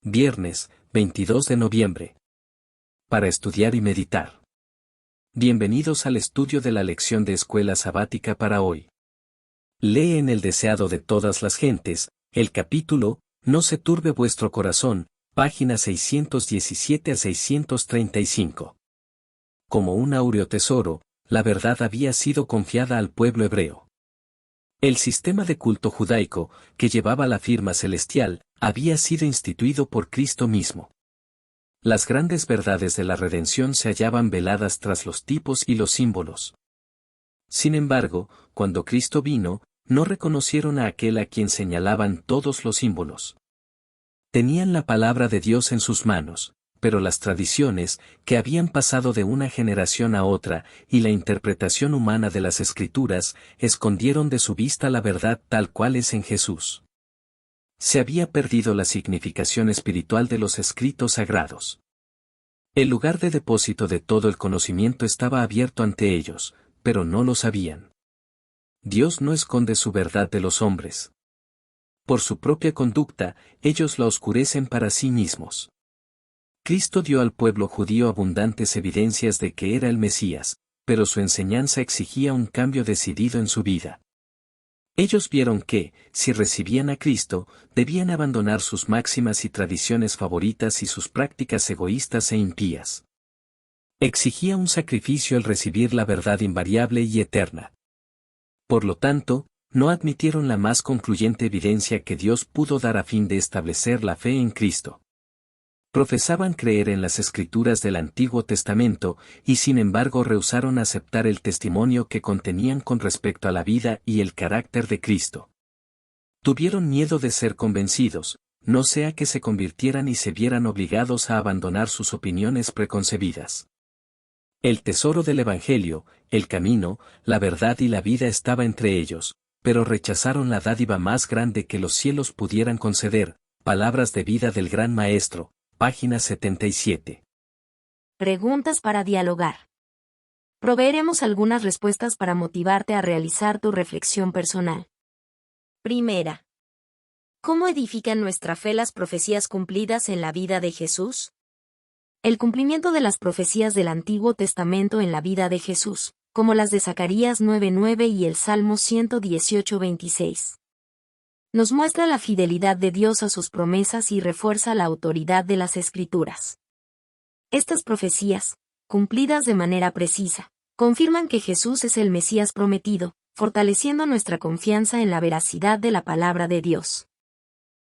Viernes, 22 de noviembre. Para estudiar y meditar. Bienvenidos al estudio de la lección de escuela sabática para hoy. Lee en el deseado de todas las gentes, el capítulo, No se turbe vuestro corazón, páginas 617 a 635. Como un áureo tesoro, la verdad había sido confiada al pueblo hebreo. El sistema de culto judaico, que llevaba la firma celestial, había sido instituido por Cristo mismo. Las grandes verdades de la redención se hallaban veladas tras los tipos y los símbolos. Sin embargo, cuando Cristo vino, no reconocieron a aquel a quien señalaban todos los símbolos. Tenían la palabra de Dios en sus manos, pero las tradiciones, que habían pasado de una generación a otra, y la interpretación humana de las Escrituras, escondieron de su vista la verdad tal cual es en Jesús. Se había perdido la significación espiritual de los escritos sagrados. El lugar de depósito de todo el conocimiento estaba abierto ante ellos, pero no lo sabían. Dios no esconde su verdad de los hombres. Por su propia conducta, ellos la oscurecen para sí mismos. Cristo dio al pueblo judío abundantes evidencias de que era el Mesías, pero su enseñanza exigía un cambio decidido en su vida. Ellos vieron que, si recibían a Cristo, debían abandonar sus máximas y tradiciones favoritas y sus prácticas egoístas e impías. Exigía un sacrificio el recibir la verdad invariable y eterna. Por lo tanto, no admitieron la más concluyente evidencia que Dios pudo dar a fin de establecer la fe en Cristo. Profesaban creer en las Escrituras del Antiguo Testamento, y sin embargo rehusaron aceptar el testimonio que contenían con respecto a la vida y el carácter de Cristo. Tuvieron miedo de ser convencidos, no sea que se convirtieran y se vieran obligados a abandonar sus opiniones preconcebidas. El tesoro del Evangelio, el camino, la verdad y la vida estaba entre ellos, pero rechazaron la dádiva más grande que los cielos pudieran conceder, palabras de vida del Gran Maestro. Página 77. Preguntas para dialogar. Proveeremos algunas respuestas para motivarte a realizar tu reflexión personal. Primera. ¿Cómo edifican nuestra fe las profecías cumplidas en la vida de Jesús? El cumplimiento de las profecías del Antiguo Testamento en la vida de Jesús, como las de Zacarías 9:9 y el Salmo 118:26. Nos muestra la fidelidad de Dios a sus promesas y refuerza la autoridad de las Escrituras. Estas profecías, cumplidas de manera precisa, confirman que Jesús es el Mesías prometido, fortaleciendo nuestra confianza en la veracidad de la palabra de Dios.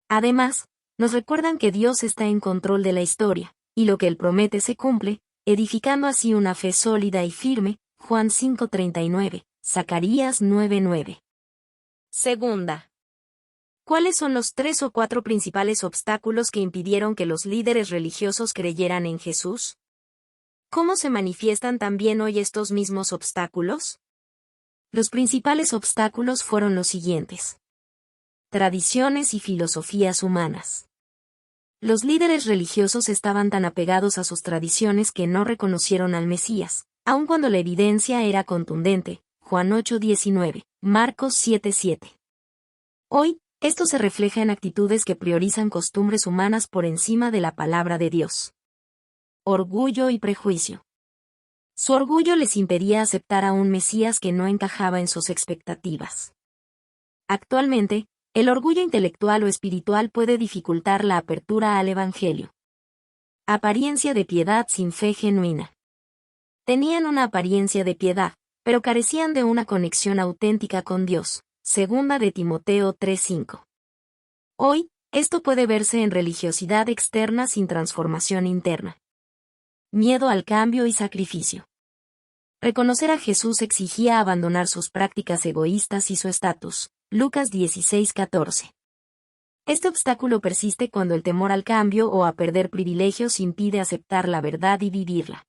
Además, nos recuerdan que Dios está en control de la historia, y lo que Él promete se cumple, edificando así una fe sólida y firme, Juan 5:39, Zacarías 9:9. Segunda. ¿Cuáles son los 3 o 4 principales obstáculos que impidieron que los líderes religiosos creyeran en Jesús? ¿Cómo se manifiestan también hoy estos mismos obstáculos? Los principales obstáculos fueron los siguientes. Tradiciones y filosofías humanas. Los líderes religiosos estaban tan apegados a sus tradiciones que no reconocieron al Mesías, aun cuando la evidencia era contundente, Juan 8:19, Marcos 7:7. Hoy, esto se refleja en actitudes que priorizan costumbres humanas por encima de la palabra de Dios. Orgullo y prejuicio. Su orgullo les impedía aceptar a un Mesías que no encajaba en sus expectativas. Actualmente, el orgullo intelectual o espiritual puede dificultar la apertura al Evangelio. Apariencia de piedad sin fe genuina. Tenían una apariencia de piedad, pero carecían de una conexión auténtica con Dios. Segunda de Timoteo 3:5. Hoy, esto puede verse en religiosidad externa sin transformación interna. Miedo al cambio y sacrificio. Reconocer a Jesús exigía abandonar sus prácticas egoístas y su estatus. Lucas 16:14. Este obstáculo persiste cuando el temor al cambio o a perder privilegios impide aceptar la verdad y vivirla.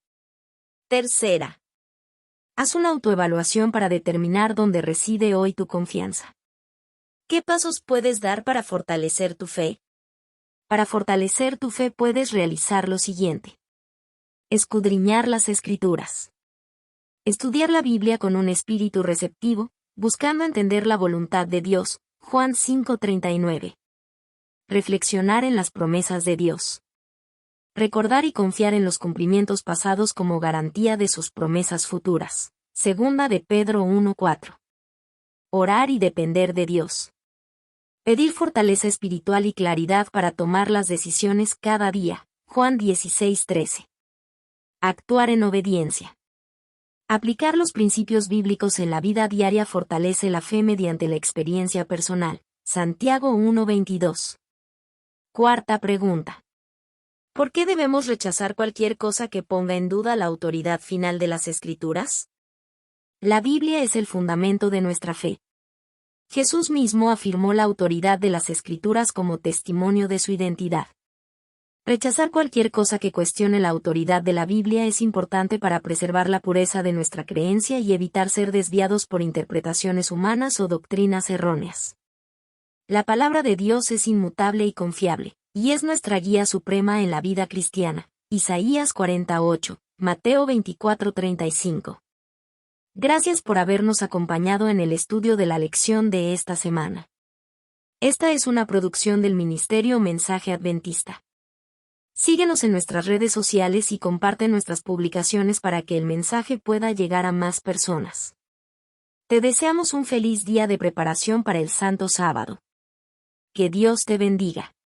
Tercera. Haz una autoevaluación para determinar dónde reside hoy tu confianza. ¿Qué pasos puedes dar para fortalecer tu fe? Para fortalecer tu fe puedes realizar lo siguiente. Escudriñar las Escrituras. Estudiar la Biblia con un espíritu receptivo, buscando entender la voluntad de Dios, Juan 5:39. Reflexionar en las promesas de Dios. Recordar y confiar en los cumplimientos pasados como garantía de sus promesas futuras. Segunda de Pedro 1:4. Orar y depender de Dios. Pedir fortaleza espiritual y claridad para tomar las decisiones cada día. Juan 16:13. Actuar en obediencia. Aplicar los principios bíblicos en la vida diaria fortalece la fe mediante la experiencia personal. Santiago 1:22. Cuarta pregunta. ¿Por qué debemos rechazar cualquier cosa que ponga en duda la autoridad final de las Escrituras? La Biblia es el fundamento de nuestra fe. Jesús mismo afirmó la autoridad de las Escrituras como testimonio de su identidad. Rechazar cualquier cosa que cuestione la autoridad de la Biblia es importante para preservar la pureza de nuestra creencia y evitar ser desviados por interpretaciones humanas o doctrinas erróneas. La palabra de Dios es inmutable y confiable, y es nuestra guía suprema en la vida cristiana. Isaías 48, Mateo 24:35. Gracias por habernos acompañado en el estudio de la lección de esta semana. Esta es una producción del Ministerio Mensaje Adventista. Síguenos en nuestras redes sociales y comparte nuestras publicaciones para que el mensaje pueda llegar a más personas. Te deseamos un feliz día de preparación para el Santo Sábado. Que Dios te bendiga.